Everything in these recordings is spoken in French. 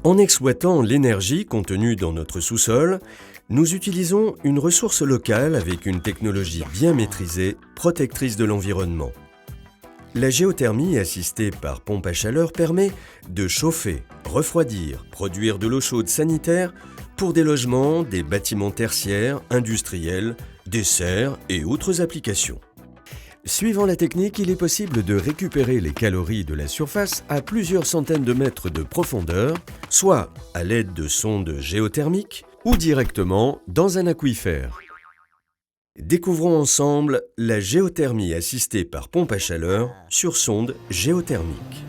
En exploitant l'énergie contenue dans notre sous-sol, nous utilisons une ressource locale avec une technologie bien maîtrisée, protectrice de l'environnement. La géothermie assistée par pompe à chaleur permet de chauffer, refroidir, produire de l'eau chaude sanitaire pour des logements, des bâtiments tertiaires, industriels, des serres et autres applications. Suivant la technique, il est possible de récupérer les calories de la surface à plusieurs centaines de mètres de profondeur, soit à l'aide de sondes géothermiques ou directement dans un aquifère. Découvrons ensemble la géothermie assistée par pompe à chaleur sur sonde géothermique.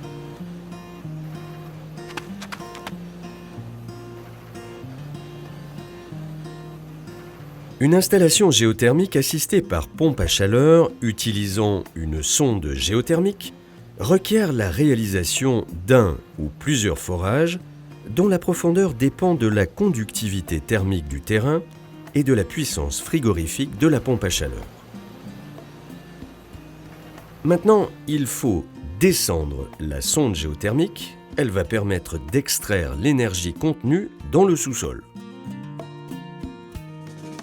Une installation géothermique assistée par pompe à chaleur utilisant une sonde géothermique requiert la réalisation d'un ou plusieurs forages dont la profondeur dépend de la conductivité thermique du terrain et de la puissance frigorifique de la pompe à chaleur. Maintenant, il faut descendre la sonde géothermique. Elle va permettre d'extraire l'énergie contenue dans le sous-sol.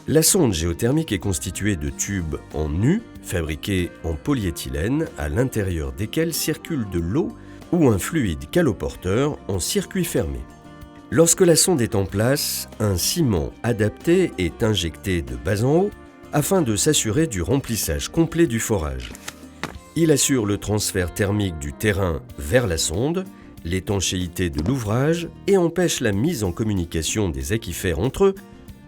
La sonde géothermique est constituée de tubes en U fabriqués en polyéthylène à l'intérieur desquels circule de l'eau ou un fluide caloporteur en circuit fermé. Lorsque la sonde est en place, un ciment adapté est injecté de bas en haut afin de s'assurer du remplissage complet du forage. Il assure le transfert thermique du terrain vers la sonde, l'étanchéité de l'ouvrage et empêche la mise en communication des aquifères entre eux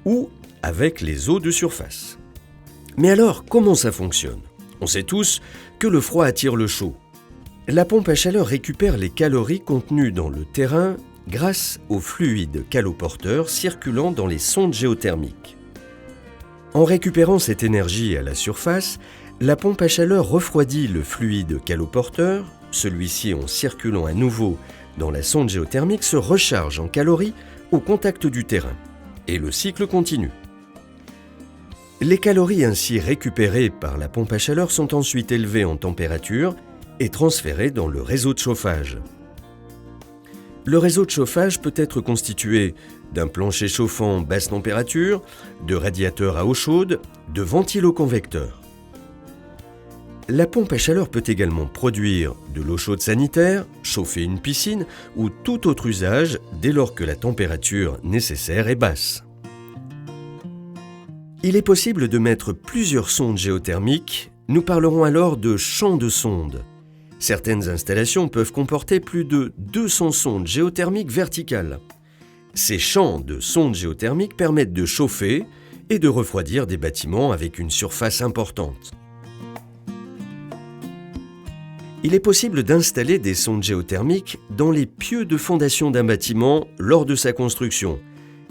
ou avec les eaux de surface. Mais alors, comment ça fonctionne? On sait tous que le froid attire le chaud. La pompe à chaleur récupère les calories contenues dans le terrain grâce au fluide caloporteur circulant dans les sondes géothermiques. En récupérant cette énergie à la surface, la pompe à chaleur refroidit le fluide caloporteur. Celui-ci, en circulant à nouveau dans la sonde géothermique, se recharge en calories au contact du terrain. Et le cycle continue. Les calories ainsi récupérées par la pompe à chaleur sont ensuite élevées en température et transférées dans le réseau de chauffage. Le réseau de chauffage peut être constitué d'un plancher chauffant basse température, de radiateurs à eau chaude, de ventiloconvecteurs. La pompe à chaleur peut également produire de l'eau chaude sanitaire, chauffer une piscine ou tout autre usage dès lors que la température nécessaire est basse. Il est possible de mettre plusieurs sondes géothermiques. Nous parlerons alors de champs de sondes. Certaines installations peuvent comporter plus de 200 sondes géothermiques verticales. Ces champs de sondes géothermiques permettent de chauffer et de refroidir des bâtiments avec une surface importante. Il est possible d'installer des sondes géothermiques dans les pieux de fondation d'un bâtiment lors de sa construction.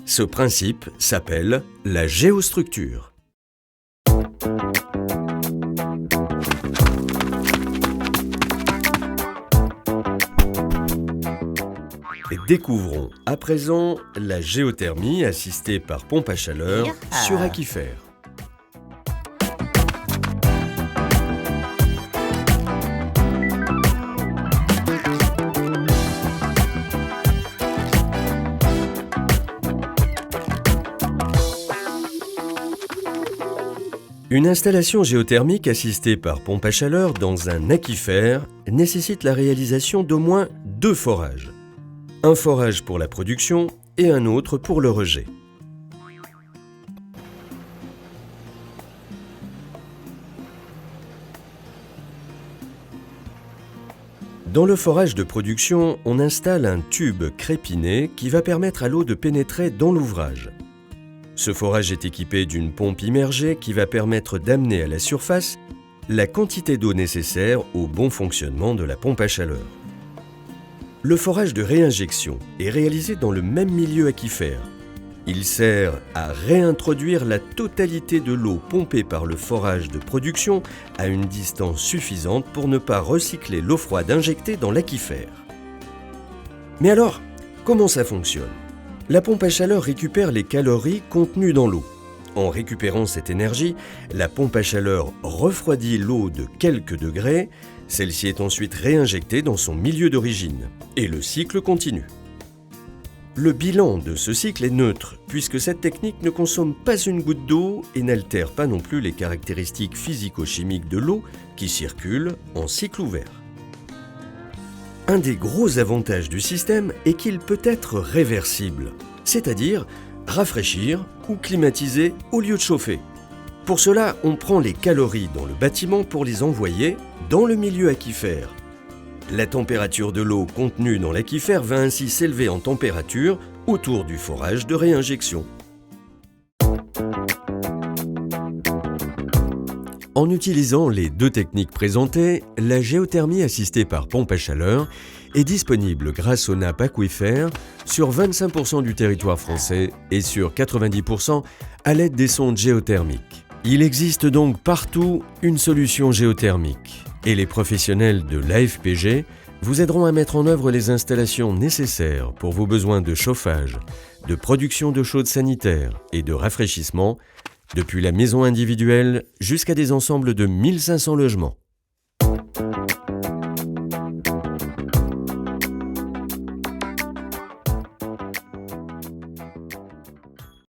Ce principe s'appelle la géostructure. Découvrons à présent la géothermie assistée par pompe à chaleur sur aquifère. Une installation géothermique assistée par pompe à chaleur dans un aquifère nécessite la réalisation d'au moins 2 forages. Un forage pour la production et un autre pour le rejet. Dans le forage de production, on installe un tube crépiné qui va permettre à l'eau de pénétrer dans l'ouvrage. Ce forage est équipé d'une pompe immergée qui va permettre d'amener à la surface la quantité d'eau nécessaire au bon fonctionnement de la pompe à chaleur. Le forage de réinjection est réalisé dans le même milieu aquifère. Il sert à réintroduire la totalité de l'eau pompée par le forage de production à une distance suffisante pour ne pas recycler l'eau froide injectée dans l'aquifère. Mais alors, comment ça fonctionne? La pompe à chaleur récupère les calories contenues dans l'eau. En récupérant cette énergie, la pompe à chaleur refroidit l'eau de quelques degrés Celle-ci est ensuite réinjectée dans son milieu d'origine et le cycle continue. Le bilan de ce cycle est neutre puisque cette technique ne consomme pas une goutte d'eau et n'altère pas non plus les caractéristiques physico-chimiques de l'eau qui circule en cycle ouvert. Un des gros avantages du système est qu'il peut être réversible, c'est-à-dire rafraîchir ou climatiser au lieu de chauffer. Pour cela, on prend les calories dans le bâtiment pour les envoyer dans le milieu aquifère. La température de l'eau contenue dans l'aquifère va ainsi s'élever en température autour du forage de réinjection. En utilisant les deux techniques présentées, la géothermie assistée par pompe à chaleur est disponible grâce aux nappes aquifères sur 25% du territoire français et sur 90% à l'aide des sondes géothermiques. Il existe donc partout une solution géothermique et les professionnels de l'AFPG vous aideront à mettre en œuvre les installations nécessaires pour vos besoins de chauffage, de production d'eau chaude sanitaire et de rafraîchissement, depuis la maison individuelle jusqu'à des ensembles de 1500 logements.